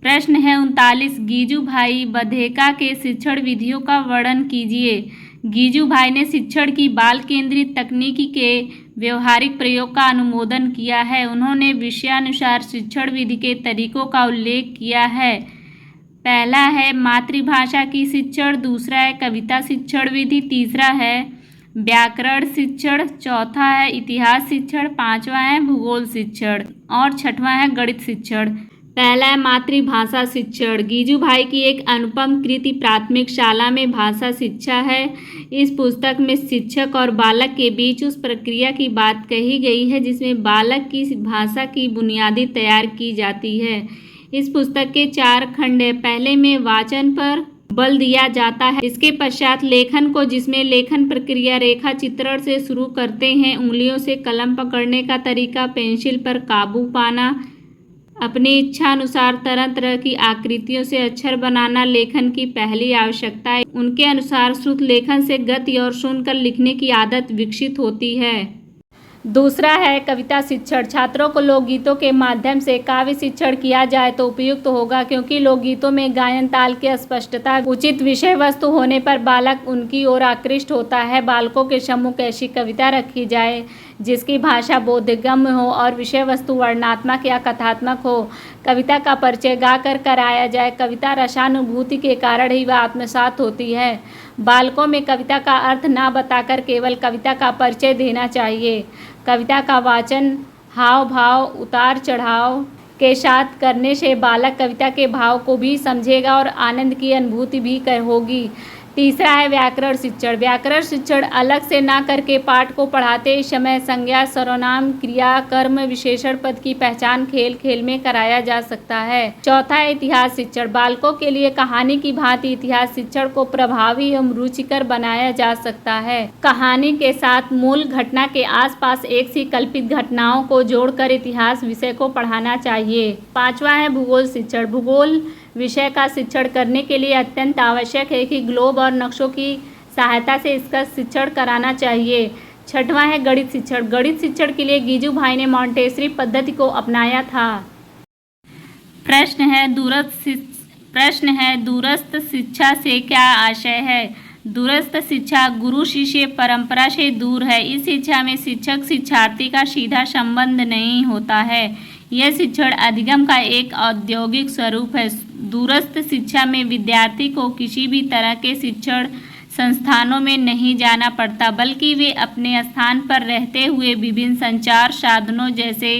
प्रश्न है 39, गीजूभाई बधेका के शिक्षण विधियों का वर्णन कीजिए। गीजूभाई ने शिक्षण की बाल केंद्रित तकनीकी के व्यवहारिक प्रयोग का अनुमोदन किया है। उन्होंने विषयानुसार शिक्षण विधि के तरीकों का उल्लेख किया है। पहला है मातृभाषा की शिक्षण, दूसरा है कविता शिक्षण विधि, तीसरा है व्याकरण शिक्षण, चौथा है इतिहास शिक्षण, पांचवा है भूगोल शिक्षण और छठवां है गणित शिक्षण। पहला है मातृभाषा शिक्षण। गीजूभाई की एक अनुपम कृति प्राथमिक शाला में भाषा शिक्षा है। इस पुस्तक में शिक्षक और बालक के बीच उस प्रक्रिया की बात कही गई है जिसमें बालक की भाषा की बुनियादी तैयार की जाती है। इस पुस्तक के 4 खंड है। पहले में वाचन पर बल दिया जाता है, इसके पश्चात लेखन को, जिसमें लेखन प्रक्रिया रेखा चित्रण से शुरू करते हैं, उंगलियों से कलम पकड़ने का तरीका, पेंसिल पर काबू पाना, अपनी इच्छा अनुसार तरह तरह की आकृतियों से अक्षर बनाना लेखन की पहली आवश्यकता है। उनके अनुसार श्रुत लेखन से गति और सुनकर लिखने की आदत विकसित होती है। दूसरा है कविता शिक्षण। छात्रों को लोकगीतों के माध्यम से काव्य शिक्षण किया जाए तो उपयुक्त होगा, क्योंकि लोकगीतों में गायन ताल की स्पष्टता, उचित विषय वस्तु होने पर बालक उनकी ओर आकृष्ट होता है। बालकों के सम्मुख ऐसी कविता रखी जाए जिसकी भाषा बोधगम्य हो और विषय वस्तु वर्णनात्मक या कथात्मक हो। कविता का परिचय गाकर कराया जाए। कविता रसानुभूति के कारण ही वह आत्मसात होती है। बालकों में कविता का अर्थ ना बताकर केवल कविता का परिचय देना चाहिए। कविता का वाचन हाव भाव, उतार चढ़ाव के साथ करने से बालक कविता के भाव को भी समझेगा और आनंद की अनुभूति भी होगी। तीसरा है व्याकरण शिक्षण। व्याकरण शिक्षण अलग से ना करके पाठ को पढ़ाते समय संज्ञा, सर्वनाम, क्रिया, कर्म, विशेषण पद की पहचान खेल खेल में कराया जा सकता है। चौथा है इतिहास शिक्षण। बालकों के लिए कहानी की भांति इतिहास शिक्षण को प्रभावी एवं रुचिकर बनाया जा सकता है। कहानी के साथ मूल घटना के आसपास एक सी कल्पित घटनाओं को जोड़कर इतिहास विषय को पढ़ाना चाहिए। पांचवा है भूगोल शिक्षण। भूगोल विषय का शिक्षण करने के लिए अत्यंत आवश्यक है कि ग्लोब और नक्शों की सहायता से इसका शिक्षण कराना चाहिए। छठवां है गणित शिक्षण। गणित शिक्षण के लिए गीजूभाई ने मॉन्टेसरी पद्धति को अपनाया था। प्रश्न है दूरस्थ शिक्षा से क्या आशय है। दूरस्थ शिक्षा गुरु शिष्य परंपरा से दूर है। इस शिक्षा में शिक्षक शिक्षार्थी का सीधा संबंध नहीं होता है। यह शिक्षण अधिगम का एक औद्योगिक स्वरूप है। दूरस्थ शिक्षा में विद्यार्थी को किसी भी तरह के शिक्षण संस्थानों में नहीं जाना पड़ता, बल्कि वे अपने स्थान पर रहते हुए विभिन्न संचार साधनों जैसे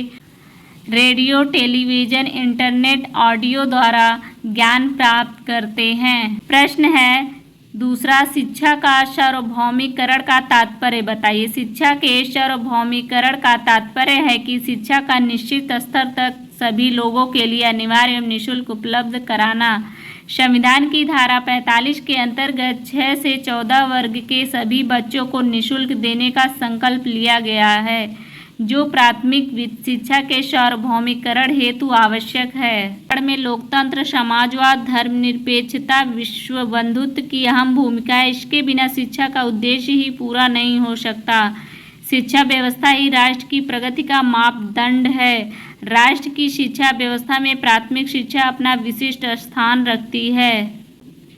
रेडियो, टेलीविज़न, इंटरनेट, ऑडियो द्वारा ज्ञान प्राप्त करते हैं। प्रश्न है दूसरा, शिक्षा का सार्वभौमिकरण का तात्पर्य बताइए। शिक्षा के सार्वभौमिकरण का तात्पर्य है कि शिक्षा का निश्चित स्तर तक सभी लोगों के लिए अनिवार्य एवं निःशुल्क उपलब्ध कराना। संविधान की धारा 45 के अंतर्गत 6 से 14 वर्ग के सभी बच्चों को निःशुल्क देने का संकल्प लिया गया है, जो प्राथमिक शिक्षा के सार्वभौमिकरण हेतु आवश्यक है। में लोकतंत्र, समाजवाद, धर्मनिरपेक्षता, विश्व बंधुत्व की अहम भूमिका है। इसके बिना शिक्षा का उद्देश्य ही पूरा नहीं हो सकता। शिक्षा व्यवस्था ही राष्ट्र की प्रगति का मापदंड है। राष्ट्र की शिक्षा व्यवस्था में प्राथमिक शिक्षा अपना विशिष्ट स्थान रखती है।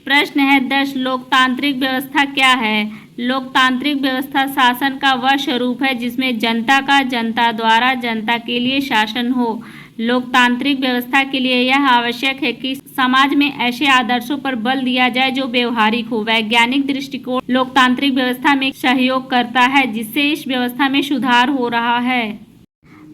प्रश्न है 10, लोकतांत्रिक व्यवस्था क्या है। लोकतांत्रिक व्यवस्था शासन का वह स्वरूप है जिसमें जनता का जनता द्वारा जनता के लिए शासन हो। लोकतांत्रिक व्यवस्था के लिए यह आवश्यक है कि समाज में ऐसे आदर्शों पर बल दिया जाए जो व्यवहारिक हो। वैज्ञानिक दृष्टिकोण लोकतांत्रिक व्यवस्था में सहयोग करता है, जिससे इस व्यवस्था में सुधार हो रहा है।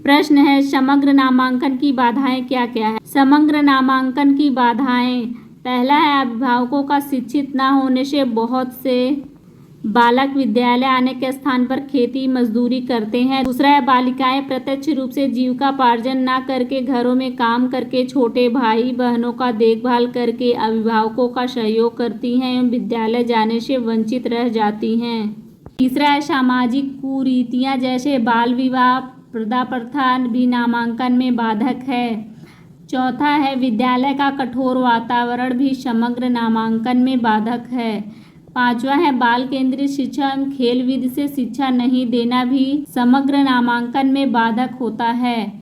प्रश्न है समग्र नामांकन की बाधाएं क्या क्या है। समग्र नामांकन की बाधाएं, पहला है अभिभावकों का शिक्षित न होने से बहुत से बालक विद्यालय आने के स्थान पर खेती मजदूरी करते हैं। दूसरा है बालिकाएं प्रत्यक्ष रूप से जीविकापार्जन ना करके घरों में काम करके छोटे भाई बहनों का देखभाल करके अभिभावकों का सहयोग करती हैं एवं विद्यालय जाने से वंचित रह जाती हैं। तीसरा है सामाजिक कुरीतियां जैसे बाल विवाह, प्रथा प्रथा भी नामांकन में बाधक है। चौथा है विद्यालय का कठोर वातावरण भी समग्र नामांकन में बाधक है। पांचवा है बाल केंद्रित शिक्षा एवं खेल विधि से शिक्षा नहीं देना भी समग्र नामांकन में बाधक होता है।